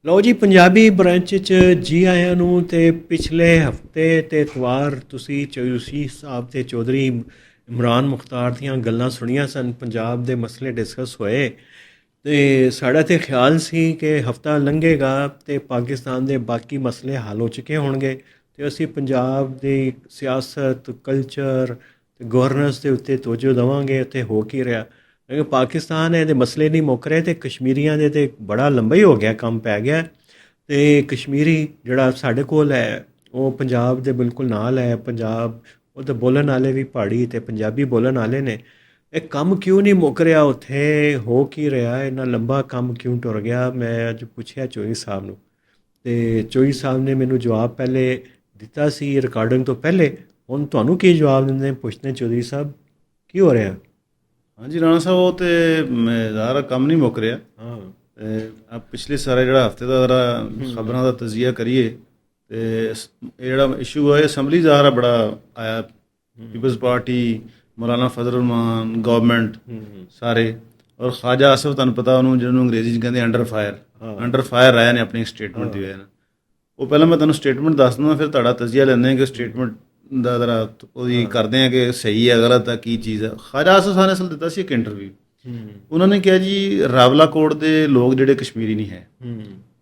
ਲਓ ਜੀ ਪੰਜਾਬੀ ਬ੍ਰਾਂਚ 'ਚ ਜੀ ਆਇਆਂ ਨੂੰ। ਤੇ ਪਿਛਲੇ ਹਫਤੇ ਤੇ ਇਤਵਾਰ ਤੁਸੀਂ ਚੌਧਰੀ ਸਾਹਿਬ ਤੇ ਚੌਧਰੀ ਇਮਰਾਨ ਮੁਖਤਾਰ ਦੀਆਂ ਗੱਲਾਂ ਸੁਣੀਆਂ ਸਨ। ਪੰਜਾਬ ਦੇ ਮਸਲੇ ਡਿਸਕਸ ਹੋਏ ਤੇ ਸਾਡਾ ਤੇ ਖਿਆਲ ਸੀ ਕਿ ਹਫਤਾ ਲੰਘੇਗਾ ਤੇ ਪਾਕਿਸਤਾਨ ਦੇ ਬਾਕੀ ਮਸਲੇ ਹੱਲ ਹੋ ਚੁੱਕੇ ਹੋਣਗੇ ਤੇ ਅਸੀਂ ਪੰਜਾਬ ਦੀ ਸਿਆਸਤ, ਕਲਚਰ ਤੇ ਗਵਰਨੈਂਸ ਦੇ ਉੱਤੇ ਤਵੱਜੋ ਦੇਵਾਂਗੇ। ਉੱਥੇ ਹੋ ਕੀ ਰਿਹਾ, ਕਿਉਂਕਿ ਪਾਕਿਸਤਾਨ ਇਹਦੇ ਮਸਲੇ ਨਹੀਂ ਮੁੱਕ ਰਹੇ ਤੇ ਕਸ਼ਮੀਰੀਆਂ ਦੇ ਤੇ ਬੜਾ ਲੰਬਾ ਹੀ ਹੋ ਗਿਆ, ਕੰਮ ਪੈ ਗਿਆ। ਤੇ ਕਸ਼ਮੀਰੀ ਜਿਹੜਾ ਸਾਡੇ ਕੋਲ ਹੈ ਉਹ ਪੰਜਾਬ ਦੇ ਬਿਲਕੁਲ ਨਾਲ ਹੈ। ਪੰਜਾਬ ਉਹ ਤਾਂ ਬੋਲਣ ਵਾਲੇ ਵੀ ਪਹਾੜੀ ਤੇ ਪੰਜਾਬੀ ਬੋਲਣ ਵਾਲੇ ਨੇ। ਇਹ ਕੰਮ ਕਿਉਂ ਨਹੀਂ ਮੁੱਕ ਰਿਹਾ, ਉੱਥੇ ਹੋ ਕੀ ਰਿਹਾ, ਇੰਨਾ ਲੰਬਾ ਕੰਮ ਕਿਉਂ ਟੁਰ ਗਿਆ? ਮੈਂ ਅੱਜ ਪੁੱਛਿਆ ਚੌਧਰੀ ਸਾਹਿਬ ਨੂੰ ਤੇ ਚੌਧਰੀ ਸਾਹਿਬ ਨੇ ਮੈਨੂੰ ਜਵਾਬ ਪਹਿਲੇ ਦਿੱਤਾ ਸੀ ਰਿਕਾਰਡਿੰਗ ਤੋਂ ਪਹਿਲੇ। ਹੁਣ ਤੁਹਾਨੂੰ ਕੀ ਜਵਾਬ ਦਿੰਦੇ ਪੁੱਛਦੇ ਚੌਧਰੀ ਸਾਹਿਬ, ਕੀ ਹੋ ਰਿਹਾ? ਹਾਂਜੀ ਰਾਣਾ ਸਾਹਿਬ, ਉਹ ਤੇ ਜ਼ਾਰਾ ਕੰਮ ਨਹੀਂ ਮੁੱਕ ਰਿਹਾ। ਹਾਂ, ਆ ਪਿਛਲੇ ਸਾਰੇ ਜਿਹੜਾ ਹਫਤੇ ਦਾ ਜ਼ਰਾ ਖਬਰਾਂ ਦਾ ਤਜਜ਼ੀਆ ਕਰੀਏ ਤੇ ਇਹ ਜਿਹੜਾ ਇਸ਼ੂ ਹੈ ਅਸੈਂਬਲੀ ਜ਼ਾਰਾ ਬੜਾ ਆਇਆ। ਪੀਪਲਜ਼ ਪਾਰਟੀ, ਮੌਲਾਨਾ ਫਜ਼ਲ ਰਹਿਮਾਨ, ਗਵਰਨਮੈਂਟ ਸਾਰੇ, ਔਰ ਖਵਾਜਾ ਆਸਫ, ਤੁਹਾਨੂੰ ਪਤਾ ਉਹਨੂੰ ਜਿਹਨੂੰ ਅੰਗਰੇਜ਼ੀ 'ਚ ਕਹਿੰਦੇ ਅੰਡਰ ਫਾਇਰ ਆਇਆ ਨੇ ਆਪਣੀ ਸਟੇਟਮੈਂਟ ਦੀ ਵਜ੍ਹਾ ਨਾਲ। ਉਹ ਪਹਿਲਾਂ ਮੈਂ ਤੁਹਾਨੂੰ ਸਟੇਟਮੈਂਟ ਦੱਸ ਦਵਾਂ, ਫਿਰ ਤੁਹਾਡਾ ਤਜਜ਼ੀਆ ਲੈਂਦੇ ਹਾਂ ਕਿ ਸਟੇਟਮੈਂਟ ਦਾ ਜ਼ਰਾ ਉਹਦੀ ਕਰਦੇ ਹਾਂ ਕਿ ਸਹੀ ਹੈ ਗਲਤ ਹੈ ਕੀ ਚੀਜ਼ ਹੈ। ਖਵਾਜਾ ਆਸਫ ਸਾਹਿਬ ਨੇ ਅਸਲ ਦਿੱਤਾ ਸੀ ਇੱਕ ਇੰਟਰਵਿਊ। ਉਹਨਾਂ ਨੇ ਕਿਹਾ ਜੀ ਰਾਵਲਾ ਕੋਟ ਦੇ ਲੋਕ ਜਿਹੜੇ ਕਸ਼ਮੀਰੀ ਨਹੀਂ ਹੈ,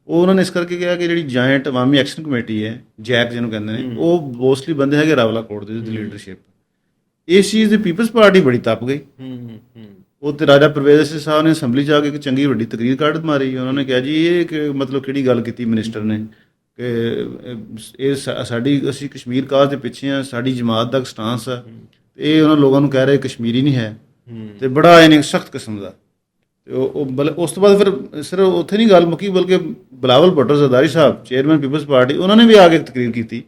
ਉਹ ਉਹਨਾਂ ਨੇ ਇਸ ਕਰਕੇ ਕਿਹਾ ਕਿ ਜਿਹੜੀ ਜਾਇੰਟ ਅਵਾਮੀ ਐਕਸ਼ਨ ਕਮੇਟੀ ਹੈ, ਜੈਕ ਜਿਹਨੂੰ ਕਹਿੰਦੇ ਨੇ, ਉਹ ਮੋਸਟਲੀ ਬੰਦੇ ਹੈਗੇ ਰਾਵਲਾ ਕੋਟ ਦੇ ਲੀਡਰਸ਼ਿਪ। ਇਸ ਚੀਜ਼ ਦੀ ਪੀਪਲਜ਼ ਪਾਰਟੀ ਬੜੀ ਤਪ ਗਈ। ਉਹ ਤੇ ਰਾਜਾ ਪਰਵੇਜ਼ ਸਾਹਿਬ ਨੇ ਅਸੈਂਬਲੀ 'ਚ ਆ ਕੇ ਇੱਕ ਚੰਗੀ ਵੱਡੀ ਤਕਰੀਰ ਕੱਢ ਮਾਰੀ। ਉਹਨਾਂ ਨੇ ਕਿਹਾ ਜੀ ਇਹ ਕਿ ਮਤਲਬ ਕਿਹੜੀ ਗੱਲ ਕੀਤੀ ਮਿਨਿਸਟਰ ਨੇ ਕਿ ਇਹ ਸਾਡੀ, ਅਸੀਂ ਕਸ਼ਮੀਰ ਕਾਜ਼ ਦੇ ਪਿੱਛੇ ਆ, ਸਾਡੀ ਜਮਾਤ ਦਾ ਸਟਾਂਸ ਆ। ਇਹ ਉਹਨਾਂ ਲੋਕਾਂ ਨੂੰ ਕਹਿ ਰਹੇ ਕਸ਼ਮੀਰੀ ਨਹੀਂ ਹੈ ਤੇ ਬੜਾ ਇਹਨੇ ਸਖਤ ਕਿਸਮ ਦਾ। ਤੇ ਉਹ ਉਸ ਤੋਂ ਬਾਅਦ ਫਿਰ ਸਿਰਫ ਉੱਥੇ ਨਹੀਂ ਗੱਲ ਮੁੱਕੀ, ਬਲਕਿ ਬਿਲਾਵਲ ਭੁੱਟੋ ਜ਼ਰਦਾਰੀ ਸਾਹਿਬ, ਚੇਅਰਮੈਨ ਪੀਪਲਜ਼ ਪਾਰਟੀ, ਉਹਨਾਂ ਨੇ ਵੀ ਆ ਕੇ ਤਕਰੀਰ ਕੀਤੀ।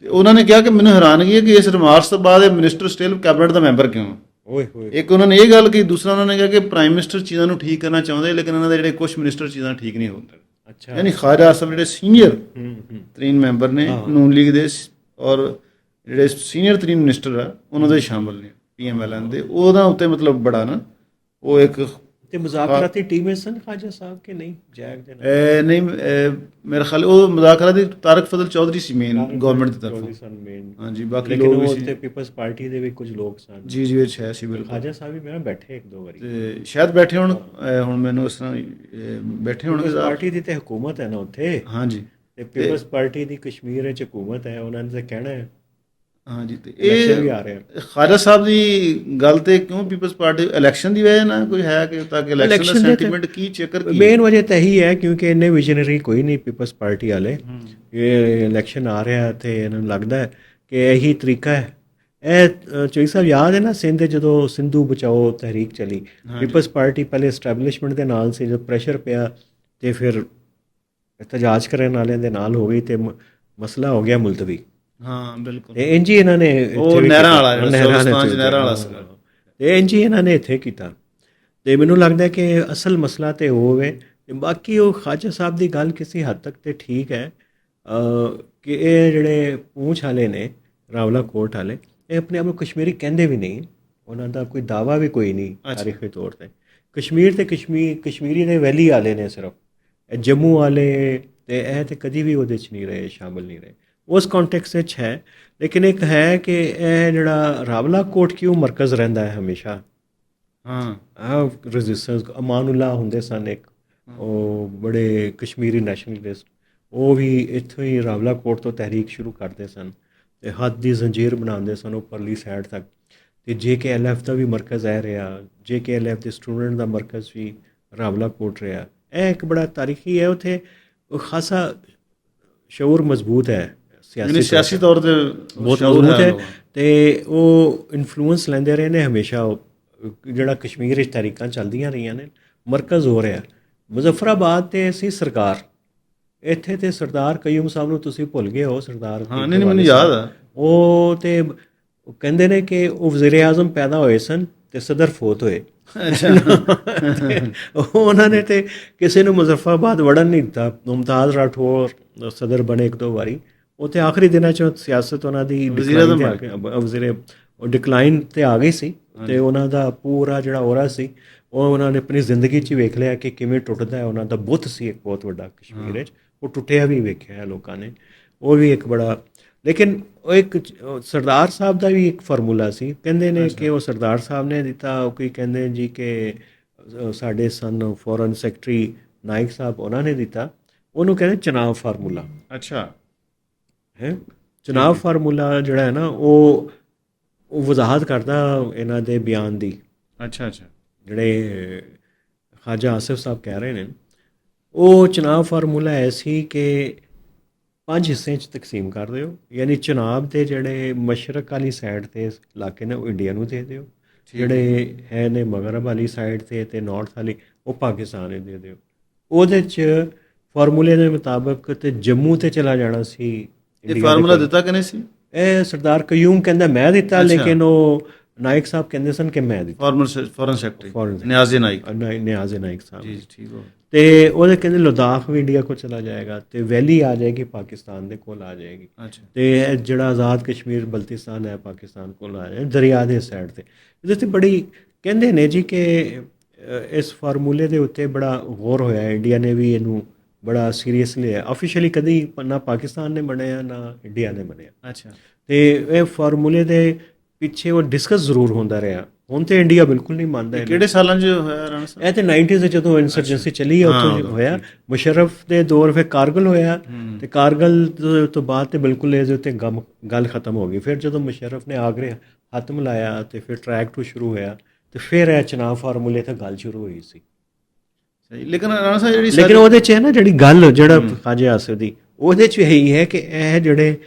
ਤੇ ਉਹਨਾਂ ਨੇ ਕਿਹਾ ਕਿ ਮੈਨੂੰ ਹੈਰਾਨਗੀ ਹੈ ਕਿ ਇਸ ਰਿਮਾਰਕਸ ਤੋਂ ਬਾਅਦ ਇਹ ਮਿਨਿਸਟਰ ਸਟਿਲ ਕੈਬਨਿਟ ਦਾ ਮੈਂਬਰ ਕਿਉਂ? ਓਏ ਹੋਏ। ਇੱਕ ਉਹਨਾਂ ਨੇ ਇਹ ਗੱਲ ਕਹੀ, ਦੂਸਰਾ ਉਹਨਾਂ ਨੇ ਕਿਹਾ ਕਿ ਪ੍ਰਾਈਮ ਮਿਨਿਸਟਰ ਚੀਜ਼ਾਂ ਨੂੰ ਠੀਕ ਕਰਨਾ ਚਾਹੁੰਦੇ, ਲੇਕਿਨ ਉਹਨਾਂ ਦੇ ਜਿਹੜੇ ਕੁਝ ਮਿਨਿਸਟਰ ਚੀਜ਼ਾਂ ਠੀਕ ਨਹੀਂ ਹੁੰਦੇ। ਅੱਛਾ, ਯਾਨੀ ਖਵਾਜਾ ਆਸਫ ਜਿਹੜੇ ਸੀਨੀਅਰ ਤਰੀਨ ਮੈਂਬਰ ਨੇ ਨੂਨ ਲੀਗ ਦੇ, ਔਰ ਜਿਹੜੇ ਸੀਨੀਅਰ ਤਰੀਨ ਮਿਨਿਸਟਰ ਆ ਉਹਨਾਂ ਦੇ ਸ਼ਾਮਲ ਨੇ PMLN ਦੇ, ਉਹਦਾ ਉੱਤੇ ਮਤਲਬ ਬੜਾ ਨਾ ਉਹ ਇੱਕ ਤੇ ਮੁਜ਼ਾਕਰਾਤੀ ਟੀਮ ਸਨ ਖਾਜਾ ਸਾਹਿਬ ਕੇ ਨਹੀਂ ਜੈਕ ਦੇ ਨਾਲ? ਨਹੀਂ, ਮੇਰੇ ਖਿਆਲ ਉਹ ਮੁਜ਼ਾਕਰਾ ਦੀ ਤਾਰਕ ਫਜ਼ਲ ਚੌਧਰੀ ਸੀ ਮੇਨ ਗਵਰਨਮੈਂਟ ਦੀ ਤਰਫੋਂ। ਹਾਂਜੀ, ਬਾਕੀ ਲੋਕ ਵੀ ਸੀ ਤੇ ਪੀਪਲਜ਼ ਪਾਰਟੀ ਦੇ ਵੀ ਕੁਝ ਲੋਕ ਸਨ। ਜੀ ਜੀ ਵਿੱਚ ਹੈ ਸੀ ਬਿਲਕੁਲ। ਖਾਜਾ ਸਾਹਿਬ ਵੀ ਮੇਰਾ ਬੈਠੇ ਇੱਕ ਦੋ ਵਾਰੀ ਤੇ ਸ਼ਾਇਦ ਬੈਠੇ ਹੋਣ, ਹੁਣ ਮੈਨੂੰ ਇਸ ਤਰ੍ਹਾਂ ਬੈਠੇ ਹੋਣਗੇ। ਪਾਰਟੀ ਦੀ ਤੇ ਹਕੂਮਤ ਹੈ ਨਾ ਉੱਥੇ। ਹਾਂਜੀ, ਤੇ ਪੀਪਲਜ਼ ਪਾਰਟੀ ਦੀ ਕਸ਼ਮੀਰ ਵਿੱਚ ਹਕੂਮਤ ਹੈ, ਉਹਨਾਂ ਨੇ ਤਾਂ ਕਹਿਣਾ ਹੈ। ਹਾਂਜੀ, ਤੇ ਇਲੈਕਸ਼ਨ ਵੀ ਆ ਰਹੇ ਇਹ ਖਵਾਜਾ ਸਾਹਿਬ ਦੀ ਗੱਲ ਤੇ ਕਿਉਂ ਪੀਪਲਜ਼ ਪਾਰਟੀ ਇਲੈਕਸ਼ਨ ਦੀ ਵਜ੍ਹਾ ਨਾਲ ਕੋਈ ਹੈ ਕਿ ਤਾਂ ਕਿ ਇਲੈਕਸ਼ਨ ਦਾ ਸੈਂਟੀਮੈਂਟ ਕੀ ਚੱਕਰ ਕੀ? ਮੇਨ ਵਜ੍ਹਾ ਤਾਂ ਇਹੀ ਹੈ ਕਿਉਂਕਿ ਇੰਨੇ ਵਿਜ਼ਨਰੀ ਕੋਈ ਨਹੀਂ ਪੀਪਲਜ਼ ਪਾਰਟੀ ਵਾਲੇ। ਇਹ ਇਲੈਕਸ਼ਨ ਆ ਰਿਹਾ ਤੇ ਇਹਨਾਂ ਨੂੰ ਲੱਗਦਾ ਹੈ ਕਿ ਇਹੀ ਤਰੀਕਾ ਹੈ। ਇਹ ਚੌਧਰੀ ਸਾਹਿਬ ਯਾਦ ਹੈ ਨਾ ਸਿੰਧ ਜਦੋਂ ਸਿੰਧੂ ਬਚਾਓ ਤਹਿਰੀਕ ਚਲੀ, ਪੀਪਲਜ਼ ਪਾਰਟੀ ਪਹਿਲੇ ਐਸਟੈਬਲਿਸ਼ਮੈਂਟ ਦੇ ਨਾਲ ਸੀ, ਜਦੋਂ ਪ੍ਰੈਸ਼ਰ ਪਿਆ ਤੇ ਫਿਰ ਇhtਜਾਜ ਕਰਨ ਵਾਲਿਆਂ ਦੇ ਨਾਲ ਹੋ ਗਈ ਤੇ ਮਸਲਾ ਹੋ ਗਿਆ ਮੁਲਤਵੀ। ਹਾਂ ਬਿਲਕੁਲ, ਤੇ ਇੰਜ ਹੀ ਇਹਨਾਂ ਨੇ ਉਹ ਨਹਿਰਾਂ ਵਾਲਾ ਨਹਿਰਾਂ ਵਾਲਾ ਸੀ, ਤੇ ਇੰਜ ਹੀ ਇਹਨਾਂ ਨੇ ਇੱਥੇ ਕੀਤਾ। ਤੇ ਮੈਨੂੰ ਲੱਗਦਾ ਕਿ ਅਸਲ ਮਸਲਾ ਤੇ ਹੋਵੇ। ਤੇ ਬਾਕੀ ਉਹ ਖਾਜਾ ਸਾਹਿਬ ਦੀ ਗੱਲ ਕਿਸੇ ਹੱਦ ਤੱਕ ਤੇ ਠੀਕ ਹੈ ਕਿ ਇਹ ਜਿਹੜੇ ਪੂੰਛ ਵਾਲੇ ਨੇ, ਰਾਵਲਾ ਕੋਟ ਵਾਲੇ, ਇਹ ਆਪਣੇ ਆਪ ਨੂੰ ਕਸ਼ਮੀਰੀ ਕਹਿੰਦੇ ਵੀ ਨਹੀਂ। ਉਹਨਾਂ ਦਾ ਕੋਈ ਦਾਵਾ ਵੀ ਕੋਈ ਨਹੀਂ ਤਾਰੀਖੀ ਤੌਰ ਤੇ। ਕਸ਼ਮੀਰ ਤੇ ਕਸ਼ਮੀਰੀ ਦੇ ਵੈਲੀ ਵਾਲੇ ਨੇ ਸਿਰਫ। ਇਹ ਜੰਮੂ ਵਾਲੇ ਤੇ ਇਹ ਤੇ ਕਦੀ ਵੀ ਉਹਦੇ 'ਚ ਨਹੀਂ ਰਹੇ, ਸ਼ਾਮਲ ਨਹੀਂ ਰਹੇ ਉਸ ਕੰਟੈਕਸਟ ਵਿੱਚ ਹੈ। ਲੇਕਿਨ ਇੱਕ ਹੈ ਕਿ ਇਹ ਜਿਹੜਾ ਰਾਵਲਾ ਕੋਟ ਕਿਉਂ ਮਰਕਜ਼ ਰਹਿੰਦਾ ਹੈ ਹਮੇਸ਼ਾ। ਹਾਂ, ਰੈਜ਼ਿਸਟੈਂਸ ਅਮਾਨੁੱਲਾ ਹੁੰਦੇ ਸਨ ਇੱਕ, ਉਹ ਬੜੇ ਕਸ਼ਮੀਰੀ ਨੈਸ਼ਨਲਿਸਟ, ਉਹ ਵੀ ਇੱਥੋਂ ਹੀ ਰਾਵਲਾ ਕੋਟ ਤੋਂ ਤਹਿਰੀਕ ਸ਼ੁਰੂ ਕਰਦੇ ਸਨ ਤੇ ਹੱਦ ਦੀ ਜ਼ੰਜੀਰ ਬਣਾਉਂਦੇ ਸਨ ਉੱਪਰਲੀ ਸਾਈਡ ਤੱਕ। ਤੇ JKLF ਦਾ ਵੀ ਮਰਕਜ਼ ਇਹ ਰਿਹਾ, JKLF ਦੇ ਸਟੂਡੈਂਟ ਦਾ ਮਰਕਜ਼ ਵੀ ਰਾਵਲਾ ਕੋਟ ਰਿਹਾ। ਇਹ ਇੱਕ ਬੜਾ ਤਾਰੀਖੀ ਹੈ, ਉੱਥੇ ਖਾਸਾ ਸ਼ਊਰ ਮਜ਼ਬੂਤ ਹੈ, ਸਿਆਸੀ ਤੌਰ ਤੇ ਬਹੁਤ ਮਜ਼ਬੂਤ ਹੈ। ਤੇ ਉਹ ਇਨਫਲੂਐਂਸ ਲੈਂਦੇ ਰਹੇ ਨੇ ਹਮੇਸ਼ਾ। ਜਿਹੜਾ ਕਸ਼ਮੀਰ ਵਿੱਚ ਤਹਿਰੀਕਾਂ ਚੱਲਦੀਆਂ ਰਹੀਆਂ ਨੇ, ਮਰਕਜ਼ ਹੋ ਰਿਹਾ ਮੁਜ਼ੱਫਰਾਬਾਦ ਤੇ ਅਸੀਂ ਸਰਕਾਰ। ਇੱਥੇ ਤੇ ਸਰਦਾਰ ਕਯੂਮ ਸਾਹਿਬ ਨੂੰ ਤੁਸੀਂ ਭੁੱਲ ਗਏ ਹੋ। ਸਰਦਾਰ ਨਹੀਂ, ਮੈਨੂੰ ਯਾਦ ਆ। ਉਹ ਤੇ ਕਹਿੰਦੇ ਨੇ ਕਿ ਉਹ ਵਜ਼ੀਰ ਆਜ਼ਮ ਪੈਦਾ ਹੋਏ ਸਨ ਤੇ ਸਦਰ ਫੌਤ ਹੋਏ। ਉਹਨਾਂ ਨੇ ਤੇ ਕਿਸੇ ਨੂੰ ਮੁਜ਼ੱਫਰਾਬਾਦ ਵੜਨ ਨਹੀਂ ਦਿੱਤਾ। ਮੁਮਤਾਜ਼ ਰਾਠੌਰ ਸਦਰ ਬਣੇ ਇੱਕ ਦੋ ਵਾਰੀ। ਉਹ ਤੇ ਆਖਰੀ ਦਿਨਾਂ 'ਚ ਸਿਆਸਤ ਉਹਨਾਂ ਦੀ ਵਜ਼ੀਰ ਡਿਕਲਾਈਨ 'ਤੇ ਆ ਗਈ ਸੀ ਤੇ ਉਹਨਾਂ ਦਾ ਪੂਰਾ ਜਿਹੜਾ ਔਰਾ ਸੀ ਉਹ ਉਹਨਾਂ ਨੇ ਆਪਣੀ ਜ਼ਿੰਦਗੀ 'ਚ ਹੀ ਵੇਖ ਲਿਆ ਕਿ ਕਿਵੇਂ ਟੁੱਟਦਾ ਹੈ। ਉਹਨਾਂ ਦਾ ਬੁੱਤ ਸੀ ਇੱਕ ਬਹੁਤ ਵੱਡਾ ਕਸ਼ਮੀਰ ਵਿੱਚ, ਉਹ ਟੁੱਟਿਆ ਵੀ ਵੇਖਿਆ ਹੈ ਲੋਕਾਂ ਨੇ। ਉਹ ਵੀ ਇੱਕ ਬੜਾ, ਲੇਕਿਨ ਉਹ ਇੱਕ ਸਰਦਾਰ ਸਾਹਿਬ ਦਾ ਵੀ ਇੱਕ ਫਾਰਮੂਲਾ ਸੀ। ਕਹਿੰਦੇ ਨੇ ਕਿ ਉਹ ਸਰਦਾਰ ਸਾਹਿਬ ਨੇ ਦਿੱਤਾ, ਉਹ ਕੋਈ ਕਹਿੰਦੇ ਜੀ ਕਿ ਸਾਡੇ ਸਨ ਫੋਰਨ ਸੈਕਟਰੀ ਨਾਇਕ ਸਾਹਿਬ, ਉਹਨਾਂ ਨੇ ਦਿੱਤਾ। ਉਹਨੂੰ ਕਹਿੰਦੇ ਚਨਾਬ ਫਾਰਮੂਲਾ ਅੱਛਾ ਹੈ। ਚਨਾਬ ਫਾਰਮੂਲਾ ਜਿਹੜਾ ਹੈ ਨਾ, ਉਹ ਵਜ਼ਾਹਤ ਕਰਦਾ ਇਹਨਾਂ ਦੇ ਬਿਆਨ ਦੀ। ਅੱਛਾ ਜਿਹੜੇ ਖਾਜਾ ਆਸਿਫ ਸਾਹਿਬ ਕਹਿ ਰਹੇ ਨੇ, ਉਹ ਚਨਾਬ ਫਾਰਮੂਲਾ ਐਸੀ ਕਿ 5 ਹਿੱਸਿਆਂ 'ਚ ਤਕਸੀਮ ਕਰ ਦਿਓ। ਯਾਨੀ ਚਨਾਬ ਦੇ ਜਿਹੜੇ ਮਸ਼ਰਕ ਵਾਲੀ ਸਾਈਡ 'ਤੇ ਇਲਾਕੇ ਨੇ ਉਹ ਇੰਡੀਆ ਨੂੰ ਦੇ ਦਿਓ, ਜਿਹੜੇ ਹੈ ਨੇ ਮਗਰਬ ਵਾਲੀ ਸਾਈਡ 'ਤੇ ਨਾਰਥ ਵਾਲੀ ਉਹ ਪਾਕਿਸਤਾਨ ਨੂੰ ਦੇ ਦਿਓ। ਉਹਦੇ 'ਚ ਫਾਰਮੂਲੇ ਦੇ ਮੁਤਾਬਕ ਤੇ ਜੰਮੂ 'ਤੇ ਚਲਾ ਜਾਣਾ ਸੀ। ਇਹ ਫਾਰਮੂਲਾ ਦਿੱਤਾ ਕਿ ਨਹੀਂ ਸੀ? ਇਹ ਸਰਦਾਰ ਕਯੂਮ ਕਹਿੰਦਾ ਮੈਂ ਦਿੱਤਾ, ਲੇਕਿਨ ਉਹ ਨਾਇਕ ਸਾਹਿਬ ਕਹਿੰਦੇ ਸਨ ਕਿ ਮੈਂ ਦਿੱਤਾ। ਫੋਰਨ ਸੈਕਟਰੀ ਨਿਆਜ਼ੇ ਨਾਇਕ, ਨਿਆਜ਼ੇ ਨਾਇਕ ਸਾਹਿਬ ਜੀ ਠੀਕ ਹੋ। ਤੇ ਉਹਦੇ ਕਹਿੰਦੇ ਲਦਾਖ ਵੀ ਇੰਡੀਆ ਕੋਲ ਚਲਾ ਜਾਏਗਾ, ਤੇ ਵੈਲੀ ਆ ਜਾਏਗੀ ਪਾਕਿਸਤਾਨ ਦੇ ਕੋਲ ਆ ਜਾਏਗੀ। ਤੇ ਇਹ ਜਿਹੜਾ ਆਜ਼ਾਦ ਕਸ਼ਮੀਰ ਬਲਤਿਸਤਾਨ ਹੈ ਪਾਕਿਸਤਾਨ ਕੋਲ ਆ ਜਾਏ, ਦਰਿਆ ਦੇ ਸਾਈਡ ਤੇ। ਇਹਦੇ ਤੇ ਬੜੀ ਕਹਿੰਦੇ ਨੇ ਜੀ ਕਿ ਇਸ ਫਾਰਮੂਲੇ ਦੇ ਉੱਤੇ ਬੜਾ ਗੌਰ ਹੋਇਆ, ਇੰਡੀਆ ਨੇ ਵੀ ਇਹਨੂੰ ਬੜਾ ਸੀਰੀਅਸਲੀ ਲਿਆ। ਆਫੀਸ਼ੀਅਲੀ ਕਦੀ ਨਾ ਪਾਕਿਸਤਾਨ ਨੇ ਬਣਾਇਆ ਨਾ ਇੰਡੀਆ ਨੇ ਬਣਾਇਆ। ਅੱਛਾ। ਤੇ ਇਹ ਫਾਰਮੂਲੇ ਦੇ ਪਿੱਛੇ ਉਹ ਡਿਸਕਸ ਜ਼ਰੂਰ ਹੁੰਦਾ ਰਿਹਾ। ਹੁਣ ਤੇ ਇੰਡੀਆ ਬਿਲਕੁਲ ਨਹੀਂ ਮੰਨਦਾ। ਕਿਹੜੇ ਸਾਲਾਂ 'ਚ ਹੋਇਆ ਰਾਣਾ ਸਾਹਿਬ? ਇਹ ਤੇ 90s ਵਿੱਚ ਜਦੋਂ ਇਨਸਰਜੈਂਸੀ ਚੱਲੀ ਹੈ ਉੱਥੋਂ ਹੋਇਆ। ਮੁਸ਼ਰਫ ਦੇ ਦੌਰ ਫਿਰ ਕਾਰਗਲ ਹੋਇਆ, ਤੇ ਕਾਰਗਲ ਤੋਂ ਬਾਅਦ ਤੇ ਬਿਲਕੁਲ ਇਹਦੇ ਉੱਤੇ ਗੱਲ ਖਤਮ ਹੋ ਗਈ। ਫਿਰ ਜਦੋਂ ਮੁਸ਼ਰਫ ਨੇ ਆਗਰੇ ਹੱਥ ਮਿਲਾਇਆ ਤੇ ਫਿਰ ਟਰੈਕ 2 ਸ਼ੁਰੂ ਹੋਇਆ, ਤੇ ਫਿਰ ਇਹ ਚਨਾਬ ਫਾਰਮੂਲੇ ਤੇ ਗੱਲ ਸ਼ੁਰੂ ਹੋਈ ਸੀ। ਸਹੀ। ਲੇਕਿਨ ਰਾਣਾ ਸਾਹਿਬ ਜਿਹੜੀ ਲੇਕਿਨ ਉਹਦੇ 'ਚ ਹੈ ਨਾ ਜਿਹੜੀ ਗੱਲ, ਜਿਹੜਾ ਖਾਜਾ ਆਸਿਫ ਦੀ, ਉਹਦੇ 'ਚ ਇਹੀ ਹੈ ਕਿ ਇਹ ਜਿਹੜੇ